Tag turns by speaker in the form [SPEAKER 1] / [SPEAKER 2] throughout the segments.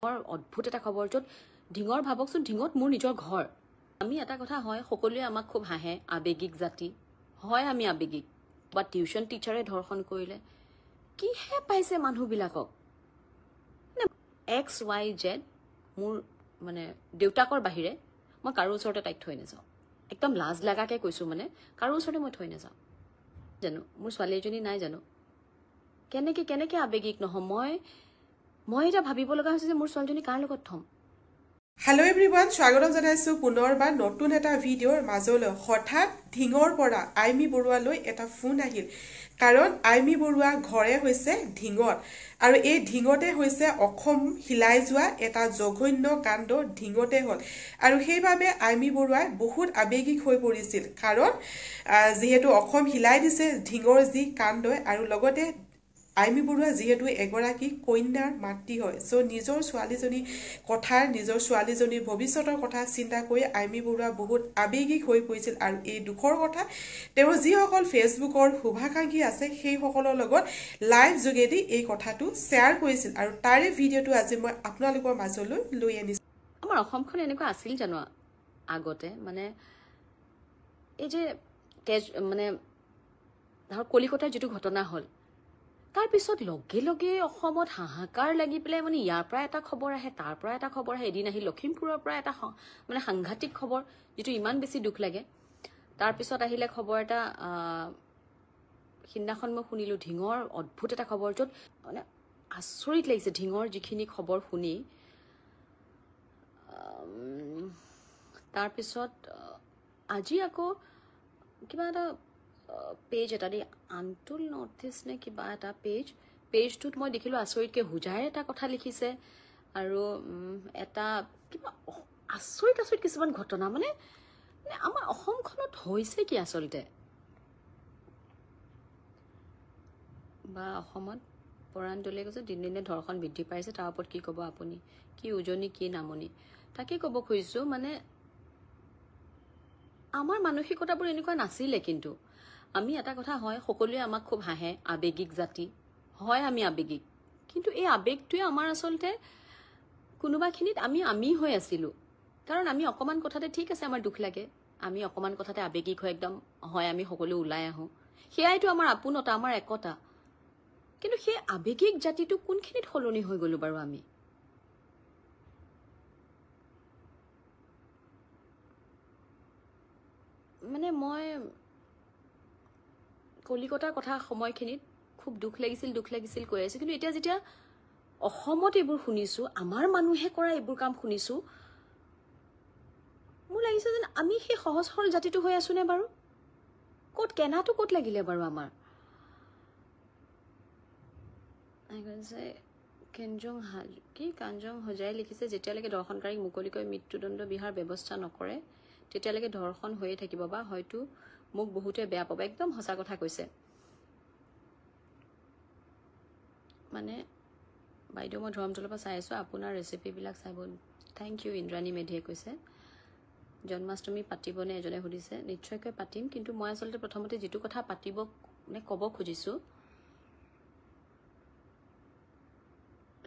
[SPEAKER 1] অদ্ভুত এটা খবৰ য'ত ঢিঙৰ ভাবকচোন ঢিঙত মোৰ নিজৰ ঘৰ আমি এটা কথা হয় সকলোৱে আমাক খুব হাঁহে আবেগিক জাতি হয় আমি আবেগিক বা টিউশন টিচাৰে ধৰ্ষণ কৰিলে কিহে পাইছে মানুহবিলাকক XYZ মোৰ মানে দেউতাকৰ বাহিৰে মই কাৰো ওচৰতে তাইক থৈ নাযাওঁ একদম লাজ লাগাকে কৈছো মানে কাৰো ওচৰতে মই থৈ নাযাওঁ জানো মোৰ ছোৱালী এজনী নাই জানো কেনেকে আবেগিক নহম মই এটা ভাবিব লগা হৈছে যে মোৰ ছোৱালীজনী কাৰ লগত থম
[SPEAKER 2] Hello everyone, স্বাগতম জনাইছো পুনৰবাৰ নতুন এটা ভিডিঅ'ৰ মাজলৈ হঠাৎ ঢিঙৰ পৰা আইমি বৰুৱালৈ এটা ফোন আহিল কাৰণ আইমি বৰুৱা ঘৰে হৈছে ঢিঙত আৰু এই ঢিঙতে হৈছে অসম হিলাই যোৱা এটা জঘন্য কাণ্ড ঢিঙতে হ'ল আৰু সেইভাবে আইমি বৰুৱাই বহুত আবেগিক হৈ পৰিছিল কাৰণ যেহেতু অসম হিলাই দিছে ঢিঙৰ যি কাণ্ডই আৰু লগতে আইমি বৰুৱা যেহেতু এগৰাকী কন্যাৰ মাতৃ হয় সো নিজৰ ছোৱালীজনী কথাৰ নিজৰ ছোৱালীজনীৰ ভৱিষ্যতৰ কথা চিন্তা কৰি আইমি বৰুৱা বহুত আবেগিক হৈ পৰিছিল আৰু এই দুখৰ কথা তেওঁ যিসকল ফেচবুকৰ শুভাকাংক্ষী আছে সেই সকলৰ লগত লাইভ যোগেদি এই কথাটো শ্বেয়াৰ কৰিছিল আৰু তাৰে ভিডিঅ'টো আজি মই আপোনালোকৰ মাজলৈ লৈ আনিছো
[SPEAKER 1] আমাৰ অসমখন এনেকুৱা আছিল জানো আগতে মানে এই যে মানে ধৰ কলিকতাৰ যেটো ঘটনা হ'ল তাৰ পিছত লগে অসমত হাহাকাৰ লাগি পেলাই মানে ইয়াৰ পৰা এটা খবৰ আহে তাৰ পৰা এটা খবৰ আহে এদিন আহি লখিমপুৰৰ পৰা এটা মানে সাংঘাতিক খবৰ যেটো ইমান বেছি দুখ লাগে তাৰ পিছত আহিলে খবৰ এটা হিন্দাখন মই শুনিলো ঢিঙৰ অদ্ভুত এটা খবৰ য'ত মানে আচৰিত লাগিছে ঢিঙৰ যিখিনি খবৰ শুনি তাৰ পিছত আজি আকৌ কিবা এটা পেজ এটা দি আনটুল নৰ্থ ইষ্ট নে কিবা এটা পেজটোত মই দেখিলো আচৰিতকে হুজাই এটা কথা লিখিছে আৰু এটা কিবা আচৰিত কিছুমান ঘটনা মানে আমাৰ অসমখনত হৈছে কি আচলতে বা অসমত পৰাণ দলে কৈছে দিনে ধৰ্ষণ বৃদ্ধি পাইছে তাৰ ওপৰত কি ক'ব আপুনি কি উজনি কি নামনি তাকে ক'ব খুজিছো মানে আমাৰ মানসিকতাবোৰ এনেকুৱা নাছিলে কিন্তু আমি এটা কথা হয় সকলোৱে আমাক খুব হাঁহে আবেগিক জাতি হয় আমি আবেগিক কিন্তু এই আবেগটোৱে আমাৰ আচলতে কোনোবাখিনিত আমি হৈ আছিলো কাৰণ আমি অকমান কথাতে ঠিক আছে আমাৰ দুখ লাগে আমি অকমান কথাতে আবেগিক হৈ একদম হয় আমি সকলো ওলাই আহো সেয়াইতো আমাৰ আপোনতা আমাৰ একতা কিন্তু সেই আবেগিক জাতিটো কোনখিনিত সলনি হৈ গলো বাৰু আমি মানে মই কলিকতাৰ কথা সময়খিনিত খুব দুখ লাগিছিল কৈ আছে কিন্তু এতিয়া যেতিয়া অসমত এইবোৰ শুনিছো আমাৰ মানুহে কৰা এইবোৰ কাম শুনিছো মোৰ লাগিছে যেন আমি সেই সহজ সৰল জাতিটো হৈ আছো নে বাৰু কেনাটো ক'ত লাগিলে বাৰু আমাৰ কাঞ্জং হজাই লিখিছে যেতিয়ালৈকে ধৰ্ষণকাৰীক মুকলিকৈ মৃত্যুদণ্ড বিহাৰ ব্যৱস্থা নকৰে তেতিয়ালৈকে ধৰ্ষণ হৈয়ে থাকিব বা হয়তো মোক বহুতে বেয়া পাব একদম সঁচা কথা কৈছে মানে বাইদেউ মই ধৰ্মতলৰ পৰা চাই আছো আপোনাৰ ৰেচিপিবিলাক চাই বহুত থেংক ইউ ইন্দ্ৰাণী মেধিয়ে কৈছে জন্মাষ্টমী পাতিবনে এজনে সুধিছে নিশ্চয়কৈ পাতিম কিন্তু মই আচলতে প্ৰথমতে যেটো কথা পাতিব মানে ক'ব খুজিছো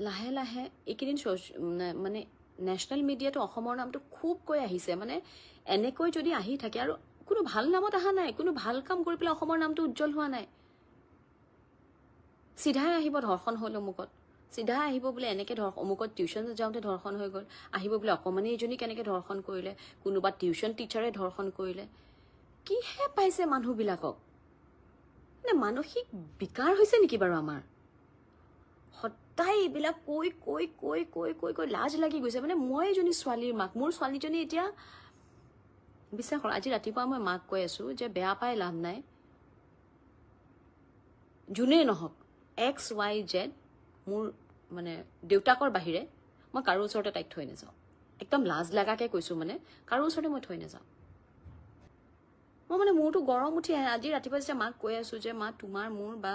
[SPEAKER 1] লাহে এইকেইদিন মানে নেশ্যনেল মিডিয়াটো অসমৰ নামটো খুব কৈ আহিছে মানে এনেকৈ যদি আহি থাকে আৰু কোনো ভাল নামত আহা নাই কোনো ভাল কাম কৰি পেলাই অসমৰ নামটো উজ্জ্বল হোৱা নাই সিধাই আহিব ধৰ্ষণ হ'ল অমুকত সিধাই আহিব বোলে এনেকে অমুকত টিউচন যাওঁতে ধৰ্ষণ হৈ গ'ল আহিব বোলে অকমানি এজনী কেনেকে ধৰ্ষণ কৰিলে কোনোবা টিউচন টিচাৰে ধৰ্ষণ কৰিলে কিহে পাইছে মানুহবিলাকক মানে মানসিক বিকাৰ হৈছে নেকি বাৰু আমাৰ সদায় এইবিলাক কৈ লাজ লাগি গৈছে মানে মই এজনী ছোৱালীৰ মাক মোৰ ছোৱালীজনী এতিয়া বিশ্বাস কৰা আজি ৰাতিপুৱা মই মাক কৈ আছো যে বেয়া পাই লাভ নাই জুনে নহক XYZ মোৰ মানে দেউতাকৰ বাহিৰে মই কাৰো ওচৰতে তাইক থৈ নাযাওঁ একদম লাজ লাগাকে কৈছো মানে কাৰো ওচৰতে মই থৈ নাযাওঁ মই মানে মোৰটো গৰম উঠি আহে আজি ৰাতিপুৱা যেতিয়া মাক কৈ আছো যে মা তোমাৰ মোৰ বা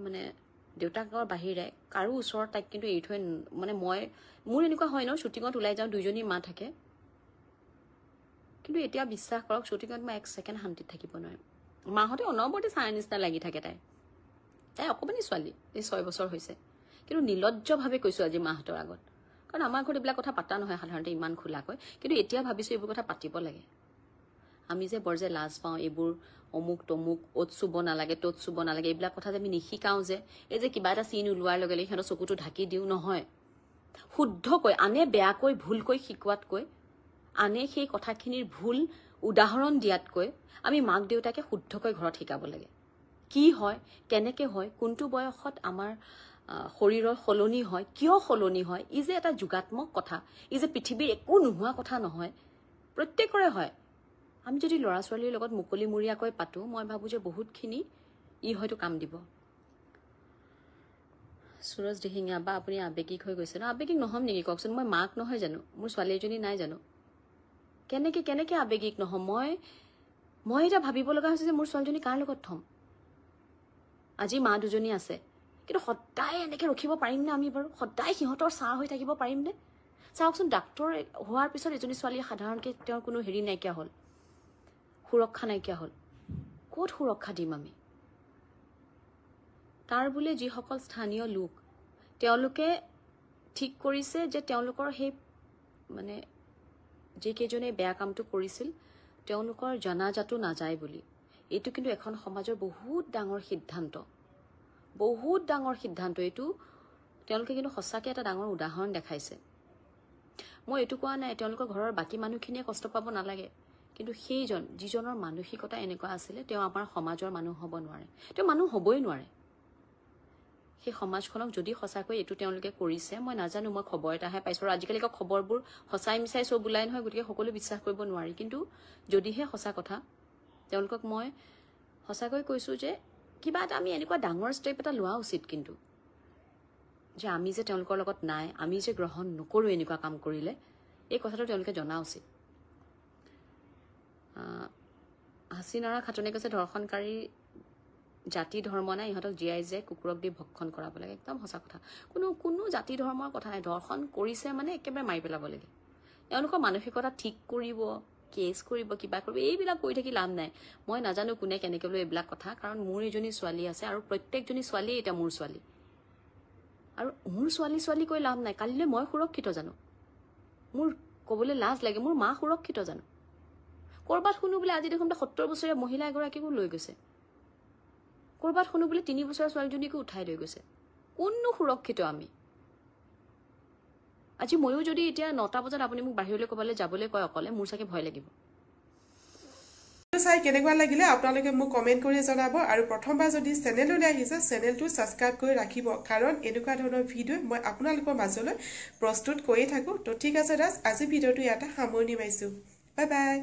[SPEAKER 1] মানে দেউতাকৰ বাহিৰে কাৰো ওচৰত তাইক কিন্তু এৰি থৈ মানে মোৰ এনেকুৱা হয় ন শ্বুটিঙত ওলাই যাওঁ দুইজনী মা থাকে কিন্তু এতিয়া বিশ্বাস কৰক শ্বুটিঙত মই 1 সেকেন্ড শান্তিত থাকিব নোৱাৰিম মাহতে অনবৰতে চাই নিচিনা লাগি থাকে তাই অকমানি ছোৱালী এই 6 বছৰ হৈছে কিন্তু নিলজ্জভাৱে কৈছো আজি মাহতৰ আগত কাৰণ আমাৰ ঘৰত এইবিলাক কথা পাতা নহয় সাধাৰণতে ইমান খোলাকৈ কিন্তু এতিয়া ভাবিছোঁ এইবোৰ কথা পাতিব লাগে আমি যে বৰ যে লাজ পাওঁ এইবোৰ অমুক তমুক অত চুব নালাগে তত চুব নালাগে এইবিলাক কথা যে আমি নিশিকাওঁ যে এই যে কিবা এটা চিন ওলোৱাৰ লগে লগে সিহঁতৰ চকুটো ঢাকি দিওঁ নহয় শুদ্ধকৈ আনে বেয়াকৈ ভুলকৈ শিকোৱাতকৈ আনে সেই কথাখিনিৰ ভুল উদাহৰণ দিয়াতকৈ আমি মাক দেউতাকে শুদ্ধকৈ ঘৰত শিকাব লাগে কি হয় কেনেকৈ হয় কোনটো বয়সত আমাৰ শৰীৰৰ সলনি হয় কিয় সলনি হয় ই যে এটা যোগাত্মক কথা ই যে পৃথিৱীৰ একো নোহোৱা কথা নহয় প্ৰত্যেকৰে হয় আমি যদি ল'ৰা ছোৱালীৰ লগত মুকলিমূৰীয়াকৈ পাতো মই ভাবোঁ যে বহুতখিনি ই হয়তো কাম দিব সুৰজ দিহিঙীয়া বা আপুনি আৱেগিক হৈ গৈছে ন আৱেগিক নহ'ম নেকি কওকচোন মই মাক নহয় জানো মোৰ ছোৱালী এজনী নাই জানো কেনেকৈ আৱেগিক নহ'ম মই এটা ভাবিব লগা হৈছে যে মোৰ ছোৱালীজনী কাৰ লগত থ'ম আজি মা দুজনী আছে কিন্তু সদায় এনেকৈ ৰখিব পাৰিমনে আমি বাৰু সদায় সিহঁতৰ চাহ হৈ থাকিব পাৰিমনে চাওকচোন ডাক্তৰ হোৱাৰ পিছত এজনী ছোৱালীয়ে সাধাৰণকৈ তেওঁৰ কোনো হেৰি নাইকিয়া হ'ল সুৰক্ষা নাইকিয়া হ'ল ক'ত সুৰক্ষা দিম আমি তাৰ বোলে যিসকল স্থানীয় লোক তেওঁলোকে ঠিক কৰিছে যে তেওঁলোকৰ সেই মানে যিকেইজনে বেয়া কামটো কৰিছিল তেওঁলোকৰ জনাজাতো নাযায় বুলি এইটো কিন্তু এখন সমাজৰ বহুত ডাঙৰ সিদ্ধান্ত এইটো তেওঁলোকে কিন্তু সঁচাকৈ এটা ডাঙৰ উদাহৰণ দেখাইছে মই এইটো কোৱা নাই তেওঁলোকৰ ঘৰৰ বাকী মানুহখিনিয়ে কষ্ট পাব নালাগে কিন্তু যিজনৰ মানসিকতা এনেকুৱা আছিলে তেওঁ আমাৰ সমাজৰ মানুহ হ'ব নোৱাৰে তেওঁ মানুহ হ'বই নোৱাৰে সেই সমাজখনক যদি সঁচাকৈ এইটো তেওঁলোকে কৰিছে মই নাজানো মই খবৰ এটাহে পাইছোঁ আৰু আজিকালি খবৰবোৰ সঁচাই মিছাই চব ওলাই নহয় গতিকে সকলো বিশ্বাস কৰিব নোৱাৰি কিন্তু যদিহে সঁচা কথা তেওঁলোকক মই সঁচাকৈ কৈছোঁ যে কিবা এটা আমি এনেকুৱা ডাঙৰ ষ্টেপ এটা লোৱা উচিত কিন্তু যে আমি যে তেওঁলোকৰ লগত নাই আমি যে গ্ৰহণ নকৰোঁ এনেকুৱা কাম কৰিলে এই কথাটো তেওঁলোকে জনা উচিত হাচিনাৰা খাটনে কৈছে ধৰ্ষণকাৰী জাতি ধৰ্ম নাই ইহঁতক জীয়াই যে কুকুৰক দি ভক্ষণ কৰাব লাগে একদম সঁচা কথা কোনো জাতি ধৰ্মৰ কথা নাই ধৰ্ষণ কৰিছে মানে একেবাৰে মাৰি পেলাব লাগে এওঁলোকৰ মানসিকতা ঠিক কৰিব কেছ কৰিব কিবা কৰিব এইবিলাক কৰি থাকি লাভ নাই মই নাজানো কোনে কেনেকৈ বোলো এইবিলাক কথা কাৰণ মোৰ এজনী ছোৱালী আছে আৰু প্ৰত্যেকজনী ছোৱালীয়ে এতিয়া মোৰ ছোৱালী আৰু মোৰ ছোৱালী কৈ লাভ নাই কালিলৈ মই সুৰক্ষিত জানো মোৰ ক'বলৈ লাজ লাগে মোৰ মা সুৰক্ষিত জানো ক'ৰবাত শুনো বোলে আজি দেখোন 70 বছৰীয়া মহিলা এগৰাকীকো লৈ গৈছে ক'ৰবাত শুনো বোলে 3 বছৰীয়া ছোৱালীজনীকো উঠাই লৈ গৈছে কোননো সুৰক্ষিত আমি আজি ময়ো যদি এতিয়া 9টা বজাত আপুনি মোক বাহিৰলৈ ক'বলৈ যাবলৈ কয় অকলে মোৰ চাগে ভয় লাগিব
[SPEAKER 2] চাই কেনেকুৱা লাগিলে আপোনালোকে মোক কমেণ্ট কৰি জনাব আৰু প্ৰথমবাৰ যদি চেনেললৈ আহিছে চেনেলটো ছাবস্ক্ৰাইব কৰি ৰাখিব কাৰণ এনেকুৱা ধৰণৰ ভিডিঅ' মই আপোনালোকৰ মাজলৈ প্ৰস্তুত কৰি থাকোঁ তো ঠিক আছে দাস আজি ভিডিঅ'টো ইয়াতে সামৰণি মাৰিছোঁ বাই বাই